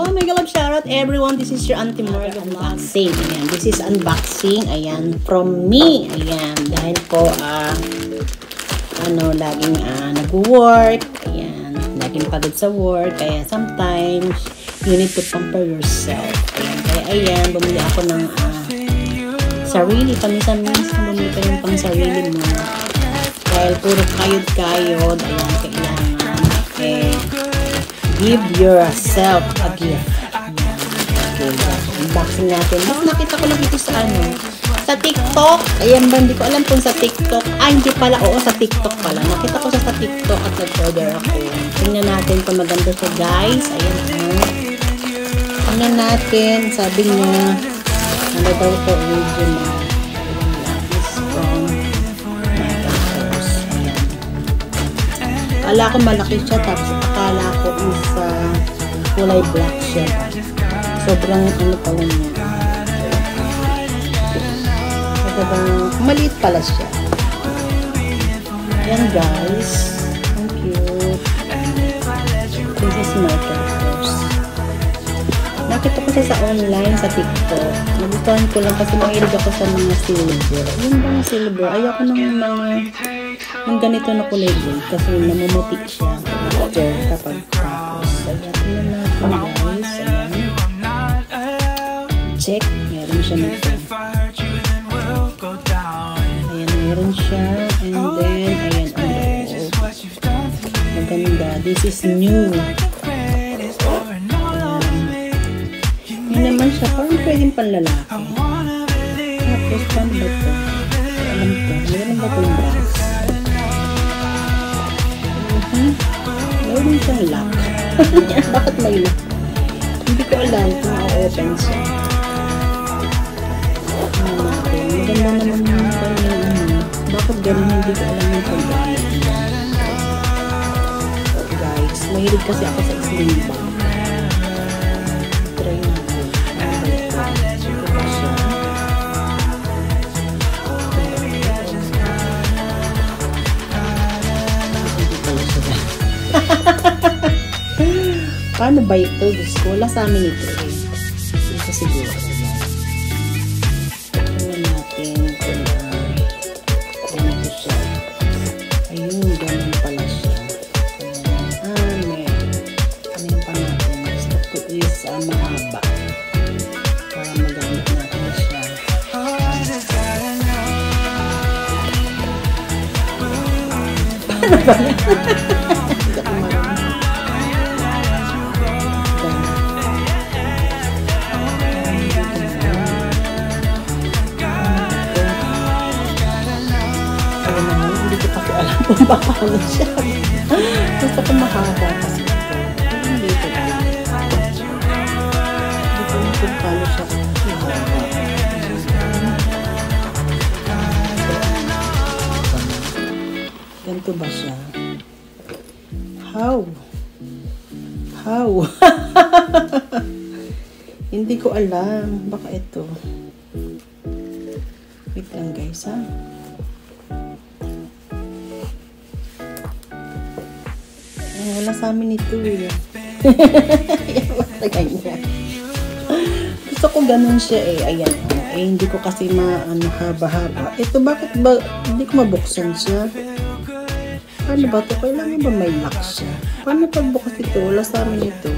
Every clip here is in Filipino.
Oh my God, shout out everyone. This is your Auntie Morgan unboxing. Ayan, this is unboxing. Ayan, from me. Ayan, dahil po, laging nag-work. Ayan, laging pagod sa work. Kaya sometimes, you need to pamper yourself. Ayan, kaya ayan, bumili ako ng sarili. Paminsan-minsan, bumili ka yung pang sarili mo. Dahil puro kayod-kayod. Ayan, kailangan, give yourself a gift. Okay, unboxing natin. Mas nakita ko lang ito sa TikTok. Ayan ba, hindi ko alam kung sa TikTok. Hindi pala. Oo, sa TikTok pala. Nakita ko sa TikTok at nag-order ako. Tingnan natin kung maganda siya, guys. Ayan. Tingnan natin. Sabi niya, ano daw ito, original. Akala ko malaki siya, tapos akala ko is kulay black siya. Sobrang pala niya. Maliit pala siya. Ayan guys. Ang cute. This is my first. Nakita ko siya sa online, sa TikTok. Nagustuhan ko lang kasi mahilig ako sa mga silver. Yun bang silver? Ayoko ng mga yung ganito na kulay blue kasi namumuti siya after kapag tapos. Ayan, yun natin guys. Ayan. Check. Meron siya nito. Ayan, meron siya. And then, ayan, maganda. This is new. Ayan. Yun naman siya. Parang pwedeng panlalaki. Tapos, paano ba ito? Alam ko. Meron ba ito yung brass? Meron siyang lock. Bakit may lock? Hindi ko alam kung ma-open siya. Maganda naman yung kanyang bakit ganun hindi ko alam yung pag-gamit niya. Guys, mahilig kasi ako sa sling bag. Try natin. Ito pa siya. Paano ba ito? Diyos ko, wala sa amin ito eh. Ito siguro. Tingnan natin kung ano siya. Ayun, ganun pala siya. Ano yung pa natin? Gusto ko is mahaba. Para magamit natin siya. Paano ba yan? Kung paano siya. Gusto ko mahaba kasi ito. Hindi ko kung paano siya mahaba. Ganito ba siya? How? Hindi ko alam. Baka ito. Wait lang guys ha. Wala sa amin ito eh. Basta ganyan. Gusto ko ganun siya eh. Ayan. Hindi ko kasi haba-haba. Ito bakit ba hindi ko mabuksan siya? Paano ba ito? Kailangan ba may lock siya? Paano pagbukas ito? Wala sa amin ito.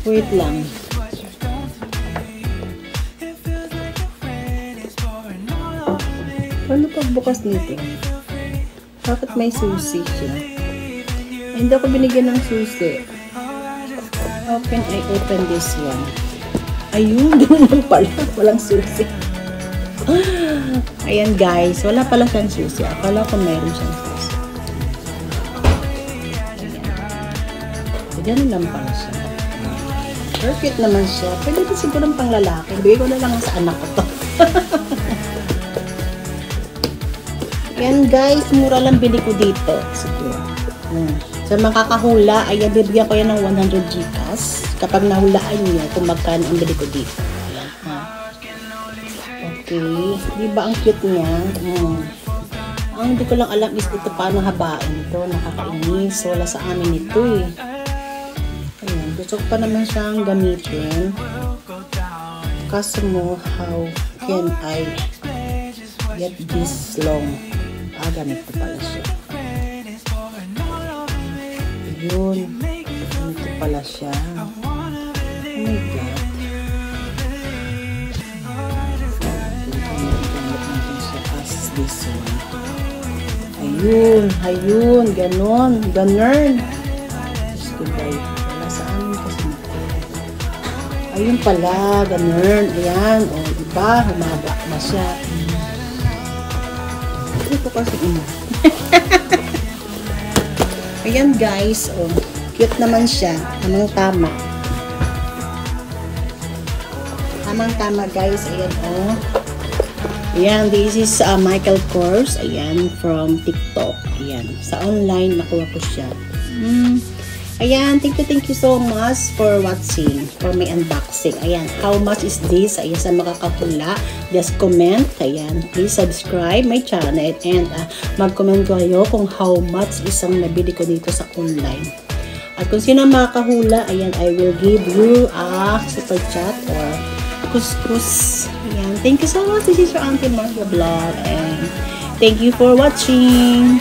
Wait lang. Paano pagbukas nito? Bakit may susi siya? Hindi ako binigyan ng susi. I open this one. Ayun, ganun pala. Walang susi. Ayan guys, wala pala siyang susi. Akala ko mayroon siyang susi. Ayan. Ganun lang pala siya. Perfect naman siya. Pwede ito siguro pang lalaki. Bigay ko na lang sa anak ko to. Ayan guys, mura lang bili ko dito. Siguro. Sa makakahula, ay bibigyan ko yan ng 100 Gcash kapag nahulaan niyo kung magkano ang bili ko dito. Ayan, ha. Okay. Diba ang cute niya? Ang hindi ko lang alam is ito paano habain ito. Nakakainis. Wala sa amin ito eh. Ayan. Gusto gusto ko pa naman siyang gamitin. Kaso mo, how can I get this long? Ganito pala siya. Yun. Ganito pala siya. Oh my God. This one. Ayun, ganon, Diyos ko ba, wala sa amin kasi. Ayun pala, ganon, ayan, diba, humaba na siya. Ito kasi, ayan guys, cute naman siya, tamang-tama. Tamang-tama guys, ayan, ayan, this is Michael Kors. Ayan, from TikTok. Ayan, sa online, nakuha ko siya. Ayan, thank you so much for watching, for my unboxing. Ayan, how much is this? Ayan, sa makakahula, just comment. Ayan, please subscribe my channel and mag-comment kayo kung how much isang nabili ko dito sa online. At kung sino makakahula, ayan, I will give you a super chat or kuskus. Ayan. Thank you so much. This is your Auntie Marcia Vlog and thank you for watching.